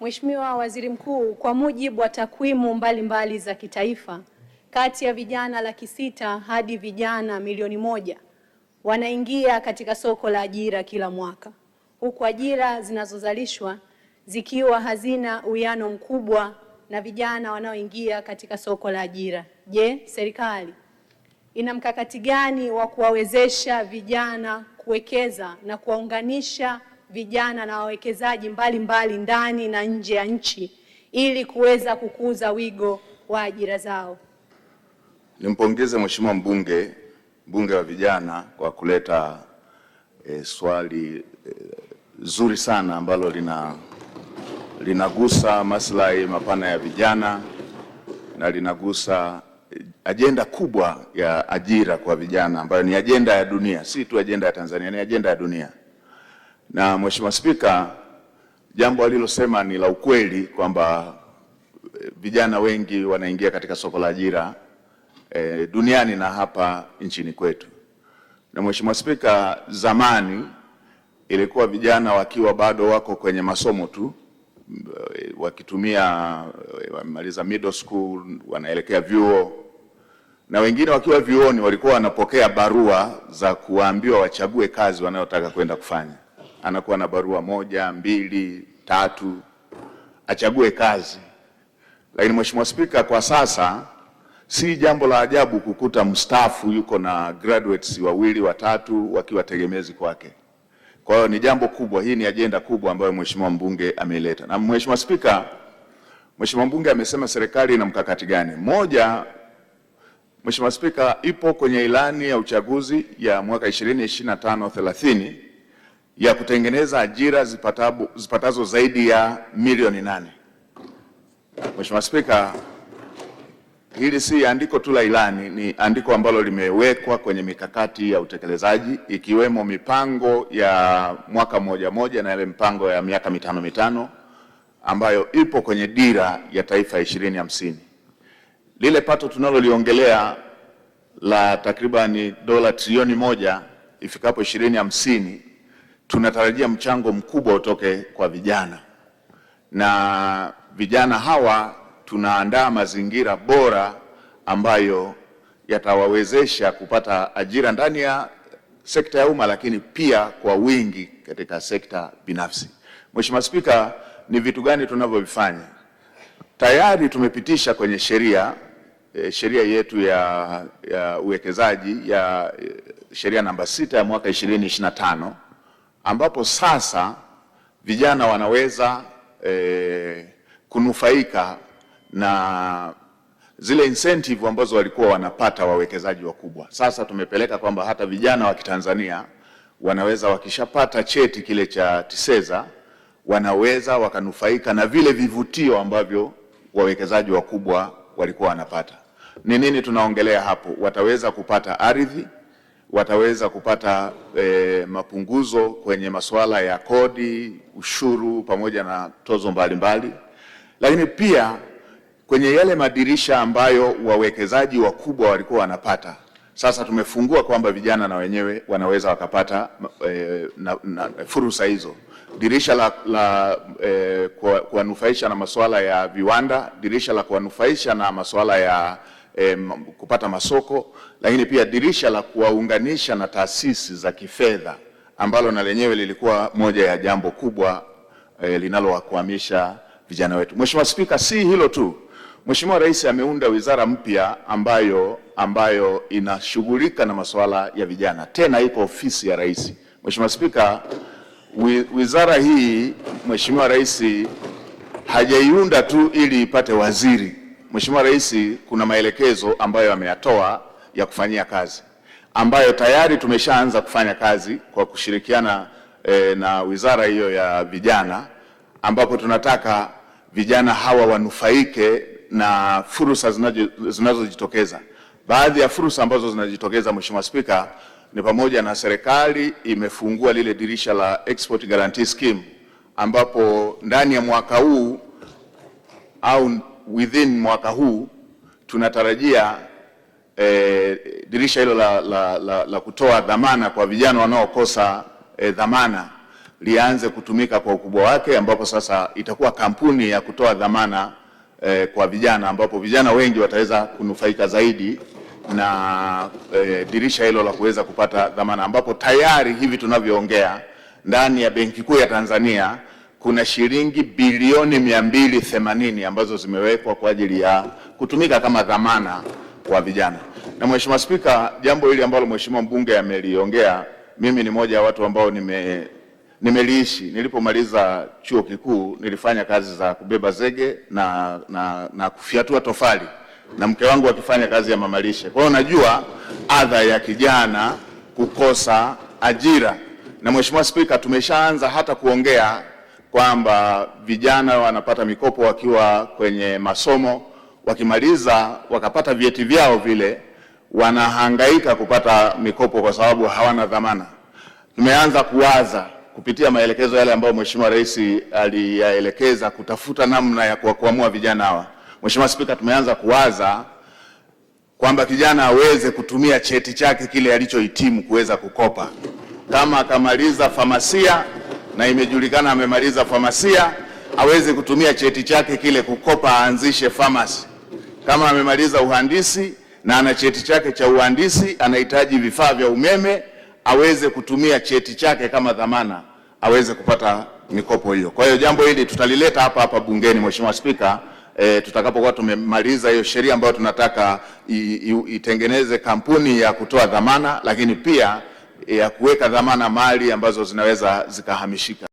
Mheshimiwa Waziri Mkuu, kwa mujibu wa takwimu mbalimbali za kitaifa, kati ya vijana 600,000 hadi vijana 1,000,000 wanaingia katika soko la ajira kila mwaka, huku ajira zinazozalishwa zikiwa hazina uwiano mkubwa na vijana wanaoingia katika soko la ajira. Je, serikali ina mkakati gani wa kuwawezesha vijana kuwekeza na kuwaunganisha vijana na wawekezaji mbalimbali ndani na nje ya nchi ili kuweza kukuza wigo wa ajira zao? Nimpongeze Mheshimiwa mbunge wa vijana kwa kuleta swali zuri sana ambalo linagusa maslahi mapana ya vijana na linagusa ajenda kubwa ya ajira kwa vijana ambayo ni ajenda ya dunia, si tu ajenda ya Tanzania, ni ajenda ya dunia. Na Mheshimiwa Spika, jambo alilosema ni la ukweli kwamba vijana wengi wanaingia katika soko la ajira duniani na hapa nchini kwetu. Na Mheshimiwa Spika, zamani ilikuwa vijana wakiwa bado wako kwenye masomo tu, wakitumia wamaliza middle school wanaelekea vyuo, na wengine wakiwa vyuoni walikuwa wanapokea barua za kuambiwa wachague kazi wanayotaka kwenda kufanya. Anakuwa na barua 1, 2, 3 achague kazi. Lakini Mheshimiwa Spika, kwa sasa si jambo la ajabu kukuta mstaafu yuko na graduates 2, 3 wakiwa tegemezi kwake. Kwa hiyo ni jambo kubwa, hii ni ajenda kubwa ambayo Mheshimiwa mbunge ameileta. Na Mheshimiwa Spika, Mheshimiwa mbunge amesema serikali ina mkakati gani? Moja, Mheshimiwa Spika, ipo kwenye ilani ya uchaguzi ya mwaka 2025-30 ya kutengeneza ajira zipatazo zaidi ya milioni 8. Mheshimiwa Spika, hili si andiko tu la ilani, ni andiko ambalo limewekwa kwenye mikakati ya utekelezaji, ikiwemo mipango ya mwaka mmoja na ile mipango ya miaka 5 ambayo ipo kwenye dira ya taifa 2050. Lile pato tunaloliongelea la takribani dola trilioni 1 ifikapo 2050, tunatarajia mchango mkubwa utoke kwa vijana. Na vijana hawa tunaandaa mazingira bora ambayo yatawawezesha kupata ajira ndani ya sekta ya umma, lakini pia kwa wingi katika sekta binafsi. Mheshimiwa Spika, ni vitu gani tunavyovifanya? Tayari tumepitisha kwenye sheria yetu ya uwekezaji ya sheria namba 6 ya mwaka 2025, ambapo sasa vijana wanaweza kunufaika na zile incentive ambazo walikuwa wanapata wawekezaji wakubwa. Sasa tumepeleka kwamba hata vijana wa Kitanzania wanaweza, wakishapata cheti kile cha TISEZA, wanaweza wakanufaika na vile vivutio ambavyo wawekezaji wakubwa walikuwa wanapata. Ni nini tunaongelea hapo? Wataweza kupata ardhi, wataweza kupata mapunguzo kwenye masuala ya kodi, ushuru pamoja na tozo mbalimbali. Lakini pia kwenye yale madirisha ambayo wawekezaji wakubwa walikuwa wanapata, sasa tumefungua kwamba vijana na wenyewe wanaweza wakapata fursa hizo. Dirisha la kuwanufaisha na masuala ya viwanda, dirisha la kuwanufaisha na masuala ya kupata masoko, lakini pia dirisha la kuwaunganisha na taasisi za kifedha ambalo na lenyewe lilikuwa moja ya jambo kubwa linalowakwamisha vijana wetu. Mheshimiwa Spika, si hilo tu. Mheshimiwa Rais ameunda wizara mpya ambayo inashughulika na masuala ya vijana. Tena iko ofisi ya Rais. Mheshimiwa Spika, wizara hii Mheshimiwa Rais hajaiunda tu ili ipate waziri. Mheshimiwa Rais kuna maelekezo ambayo ameyatoa ya kufanyia kazi, ambayo tayari tumeshaanza kufanya kazi kwa kushirikiana na wizara hiyo ya vijana, ambapo tunataka vijana hawa wanufaike na fursa zinazojitokeza. Baadhi ya fursa ambazo zinajitokeza, Mheshimiwa Spika, ni pamoja na serikali imefungua lile dirisha la Export Guarantee Scheme, ambapo ndani ya mwaka huu au within mwaka huu tunatarajia dirisha hilo la kutoa dhamana kwa vijana wanaokosa dhamana lianze kutumika kwa ukubwa wake, ambapo sasa itakuwa kampuni ya kutoa dhamana kwa vijana, ambapo vijana wengi wataweza kunufaika zaidi na dirisha hilo la kuweza kupata dhamana, ambapo tayari hivi tunavyoongea ndani ya Benki Kuu ya Tanzania kuna shilingi bilioni 280 ambazo zimewekwa kwa ajili ya kutumika kama dhamana kwa vijana. Na Mheshimiwa Spika, jambo hili ambalo Mheshimiwa mbunge ameliongea, mimi ni moja ya watu ambao nimeliishi. Nilipomaliza chuo kikuu nilifanya kazi za kubeba zege na kufiatua tofali, na mke wangu akifanya kazi ya mamalishe. Kwa hiyo najua adha ya kijana kukosa ajira. Na Mheshimiwa Spika, tumeshaanza hata kuongea kwamba vijana wanapata mikopo wakiwa kwenye masomo, wakimaliza wakapata vyeti vyao vile wanahangaika kupata mikopo kwa sababu hawana dhamana. Tumeanza kuwaza kupitia maelekezo yale ambayo Mheshimiwa Rais aliyaelekeza kutafuta namna ya kuwakwamua vijana hawa. Mheshimiwa Spika, tumeanza kuwaza kwamba kijana aweze kutumia cheti chake kile alichohitimu kuweza kukopa. Kama akamaliza famasia na imejulikana amemaliza famasia, aweze kutumia cheti chake kile kukopa aanzishe famasi. Kama amemaliza uhandisi na ana cheti chake cha uhandisi, anahitaji vifaa vya umeme, aweze kutumia cheti chake kama dhamana, aweze kupata mikopo hiyo. Kwa hiyo jambo hili tutalileta hapa bungeni, Mheshimiwa Spika, tutakapokuwa tumemaliza hiyo sheria ambayo tunataka itengeneze kampuni ya kutoa dhamana, lakini pia ya kuweka dhamana mali ambazo zinaweza zikahamishika.